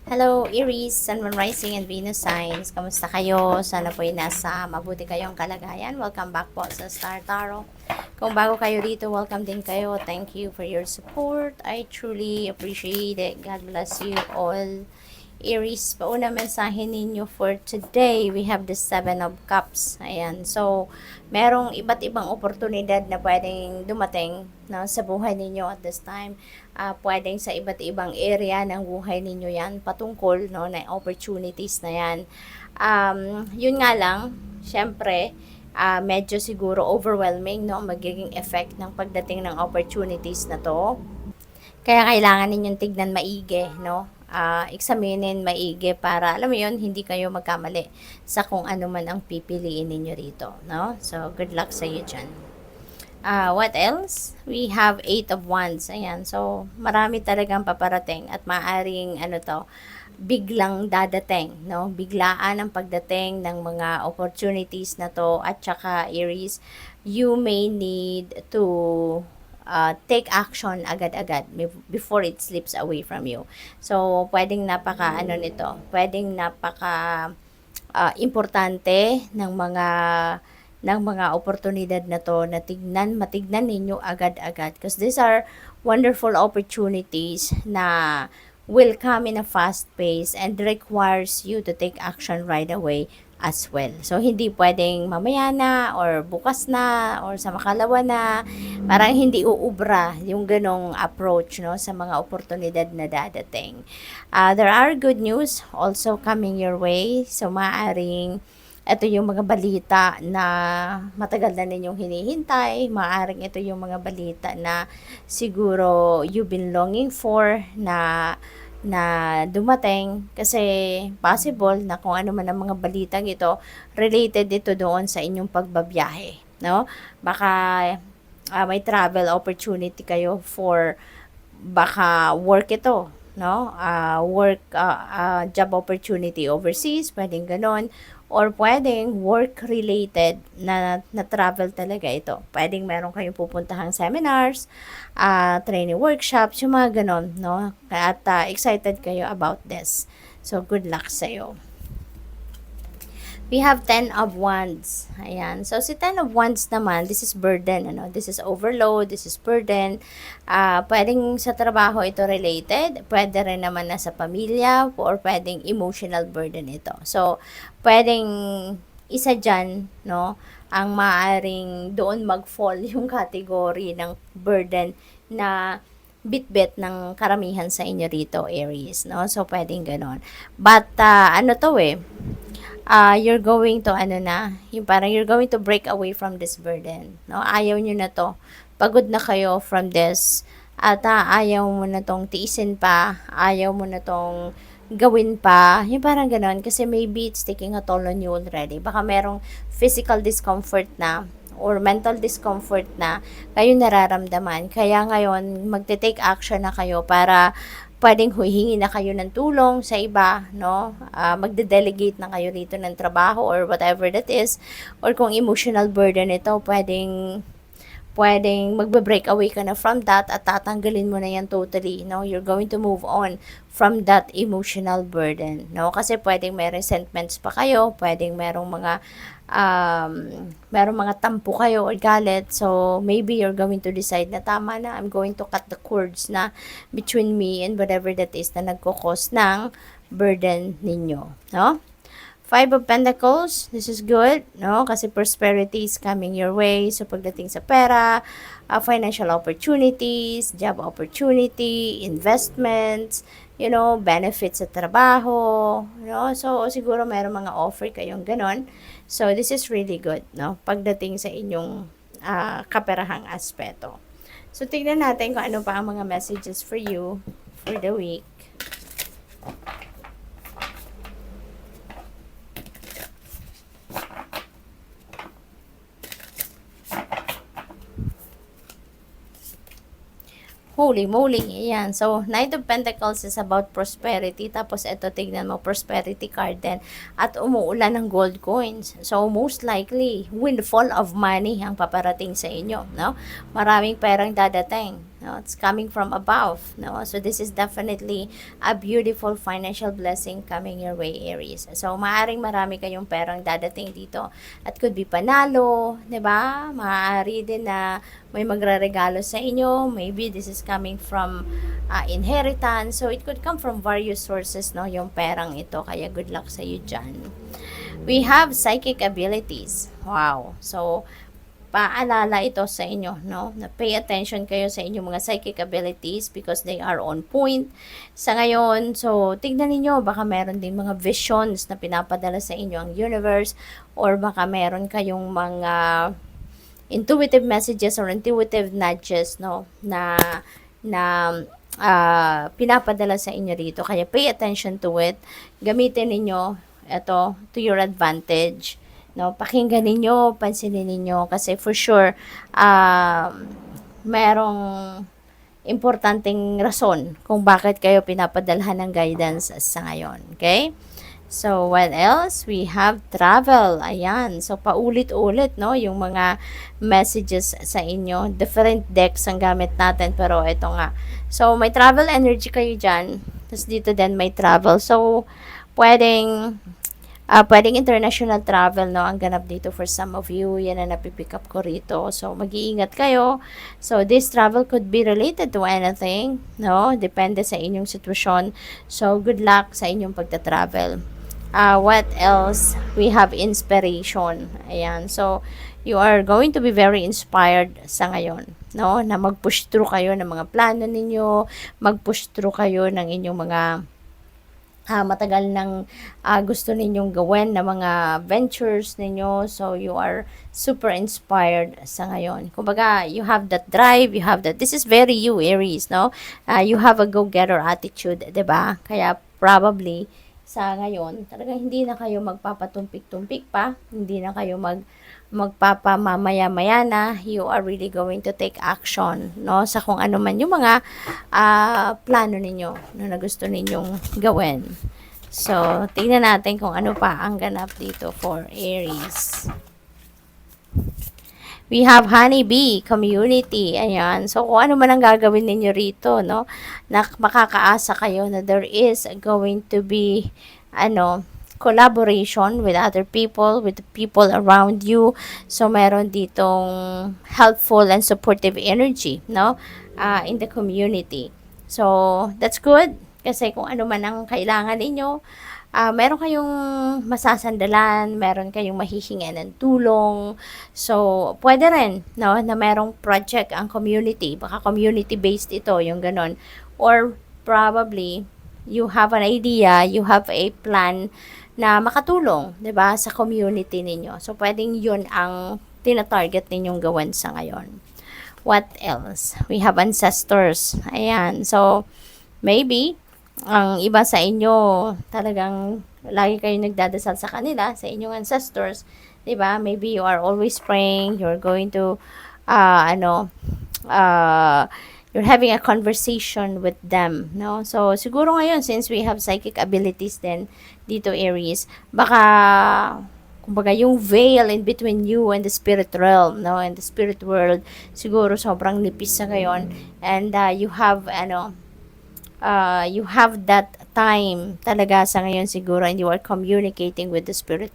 Hello, Aries, Sun, Moon Rising, and Venus signs. Kamusta kayo? Sana po ay nasa mabuti kayong kalagayan. Welcome back po sa Star Tarot. Kung bago kayo dito, welcome din kayo. Thank you for your support. I truly appreciate it. God bless you all. Aries, pauna mensahe ninyo for today. We have the Seven of Cups. Ayan. So, merong iba't ibang oportunidad na pwedeng dumating no, sa buhay ninyo at this time. Pwedeng sa iba't ibang area ng buhay ninyo yan patungkol no, na opportunities na yan. Yun nga lang, syempre, medyo siguro overwhelming no, magiging effect ng pagdating ng opportunities na to. Kaya kailangan ninyong tignan maigi, no? Examinin maigi para, alam mo yun, hindi kayo magkamali sa kung ano man ang pipiliin ninyo rito, no? So, good luck sa iyo dyan. What else? We have 8 of Wands. Ayan. So, marami talagang paparating at maaring, biglang dadating, no? Biglaan ang pagdating ng mga opportunities na to at saka Aries, you may need to take action agad-agad before it slips away from you. So, pwedeng pwedeng importante ng mga oportunidad na to na matignan ninyo agad-agad because these are wonderful opportunities na will come in a fast pace and requires you to take action right away as well. So, hindi pwedeng mamaya na or bukas na or sa makalawa na. Parang hindi uubra yung ganong approach no, sa mga oportunidad na dadating. There are good news also coming your way. So, maaring ito yung mga balita na matagal na ninyong hinihintay. Maaring ito yung mga balita na siguro you've been longing for na dumating kasi possible na kung ano man ang mga balitang ito related ito doon sa inyong pagbabiyahe, no? Baka may travel opportunity kayo for baka work ito, no? Job opportunity overseas, pwedeng ganon. Or pwedeng work-related na travel talaga ito. Pwedeng meron kayong pupuntahang seminars, training workshops, yung mga ganon, no? At excited kayo about this. So, good luck sa'yo. We have 10 of Wands. Ayan. So, si 10 of Wands naman, this is burden. This is overload, this is burden. Pwedeng sa trabaho ito related. Pwede rin naman na sa pamilya or pwedeng emotional burden ito. So, pwedeng isa dyan, no, ang maaaring doon mag-fall yung category ng burden na bit-bit ng karamihan sa inyo rito, Aries, no? So, pwedeng ganon. But, you're going to yung parang you're going to break away from this burden, no? Ayaw nyo na to. Pagod na kayo from this at ayaw mo na tong tiisin pa, ayaw mo na tong gawin pa, yung parang ganon, kasi maybe it's taking a toll on you already. Baka merong physical discomfort na or mental discomfort na kayo nararamdaman. Kaya ngayon, magte-take action na kayo para pwedeng huhingi na kayo ng tulong sa iba, no? Magde-delegate na kayo rito ng trabaho or whatever that is. Or kung emotional burden ito, pwedeng magbe-break away ka na from that at tatanggalin mo na yan totally, no? You're going to move on from that emotional burden, no? Kasi pwedeng may resentments pa kayo, pwedeng merong mga tampo kayo or galit. So, maybe you're going to decide na tama na, I'm going to cut the cords na between me and whatever that is na nagkukos ng burden ninyo, no? 5 of Pentacles, this is good, no? Kasi prosperity is coming your way. So, pagdating sa pera, financial opportunities, job opportunity, investments, benefits sa trabaho, no? So, siguro mayroong mga offer kayong ganon. So, this is really good, no? Pagdating sa inyong kaperahang aspeto. So, tignan natin kung ano pa ang mga messages for you for the week. Holy moly, ayan. So, Knight of Pentacles is about prosperity. Tapos, ito, tignan mo, prosperity card din. At umuulan ng gold coins. So, most likely, windfall of money ang paparating sa inyo, no? Maraming perang dadating. No, it's coming from above. No, so this is definitely a beautiful financial blessing coming your way, Aries. So maaring marami kayong perang dadating dito at could be panalo, 'di ba? Maaari din na may magreregalo sa inyo. Maybe this is coming from inheritance. So it could come from various sources, no, yung perang ito. Kaya good luck sa iyo dyan. We have psychic abilities. Wow. So, paalala ito sa inyo, no? Na pay attention kayo sa inyong mga psychic abilities because they are on point sa ngayon. So, tignan niyo baka meron din mga visions na pinapadala sa inyo ang universe or baka meron kayong mga intuitive messages or intuitive nudges, no? Na pinapadala sa inyo rito. Kaya pay attention to it. Gamitin ninyo ito to your advantage. No, pakinggan ninyo, pansinin ninyo kasi for sure merong importanteng rason kung bakit kayo pinapadalhan ng guidance sa ngayon. Okay? So, what else? We have travel. Ayan. So, paulit-ulit, no? Yung mga messages sa inyo. Different decks ang gamit natin. Pero, ito nga. So, may travel energy kayo dyan. Tapos, dito din may travel. So, pwedeng international travel, no? Ang ganap dito for some of you. Yan ang napipick up ko rito. So, mag-iingat kayo. So, this travel could be related to anything, no? Depende sa inyong sitwasyon. So, good luck sa inyong pagta-travel. What else? We have inspiration. Ayan. So, you are going to be very inspired sa ngayon, no? Na mag-push through kayo ng mga plano ninyo, mag-push through kayo ng inyong mga matagal nang gusto ninyong gawin na mga ventures ninyo. So, you are super inspired sa ngayon. Kumbaga, you have that drive, you have that, this is very you, Aries, no? You have a go-getter attitude, 'di ba? Kaya, probably, sa ngayon, talagang hindi na kayo magpapatumpik-tumpik pa, hindi na kayo magpapamamaya-maya na, you are really going to take action, no, sa kung ano man yung mga plano ninyo na gusto ninyong gawin. So, tingnan natin kung ano pa ang ganap dito for Aries. We have honeybee community. Ayan. So, kung ano man ang gagawin ninyo rito, no, na makakaasa kayo na there is going to be, collaboration with other people, with the people around you. So, meron ditong helpful and supportive energy, no, in the community. So, that's good. Kasi kung ano man ang kailangan ninyo, meron kayong masasandalan, meron kayong mahihingan ng tulong. So, pwede rin, no, na merong project ang community. Baka community-based ito, yung ganon. Or, probably, you have an idea, you have a plan na makatulong, 'di ba, sa community ninyo. So, pwedeng yun ang tina-target ninyong gawin sa ngayon. What else? We have ancestors. Ayan. So, maybe, ang iba sa inyo, talagang lagi kayo nagdadasal sa kanila, sa inyong ancestors, 'di ba? Maybe you are always praying, you're going to you're having a conversation with them, no? So, siguro ngayon, since we have psychic abilities din dito, Aries, baka kumbaga yung veil in between you and the spirit realm, no, and the spirit world, siguro sobrang nipis sa ngayon, and you have you have that time talaga sa ngayon siguro, and you are communicating with the spirit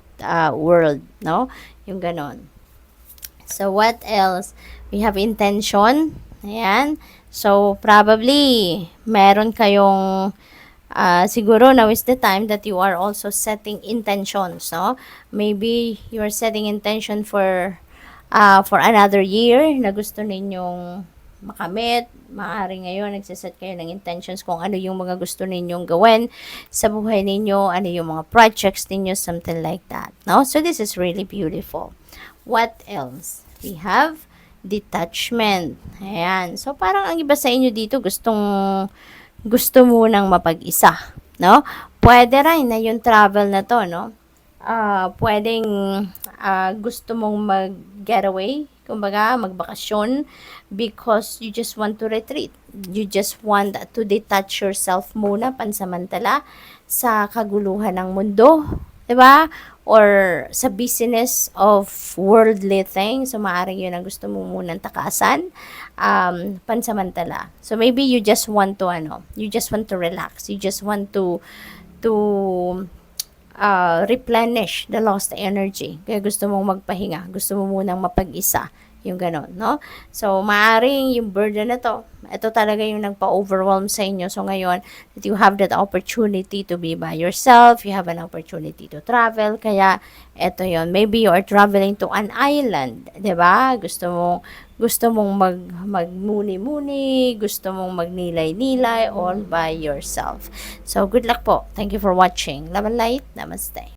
world, no? Yung ganon. So, what else? We have intention. Ayan. So, probably, meron kayong siguro now is the time that you are also setting intentions, no? Maybe you are setting intention for another year na gusto ninyong makamit. Maaari ngayon, nagsiset kayo ng intentions kung ano yung mga gusto ninyong gawin sa buhay ninyo, ano yung mga projects ninyo, something like that, no? So, this is really beautiful. What else? We have detachment. Ayan. So, parang ang iba sa inyo dito gusto munang mapag-isa, no? Pwede rin na yung travel na to, no? Pwedeng gusto mong mag-getaway, kumbaga, magbakasyon, because you just want to retreat. You just want to detach yourself muna, pansamantala, sa kaguluhan ng mundo. 'Di ba? or sa business of worldly things. So, maaaring yun ang gusto mo munang takasan, pansamantala. So, maybe you just want to, you just want to relax. You just want to replenish the lost energy. Kaya gusto mong magpahinga. Gusto mo munang mapag-isa. Yung ganon, no? So, maaring yung burden na to, ito talaga yung nagpa-overwhelm sa inyo. So, ngayon, that you have that opportunity to be by yourself, you have an opportunity to travel, kaya, ito yon. Maybe you are traveling to an island, 'di ba? Gusto mong magmuni-muni, gusto mong magnilay-nilay all by yourself. So, good luck po. Thank you for watching. Love and light. Namaste.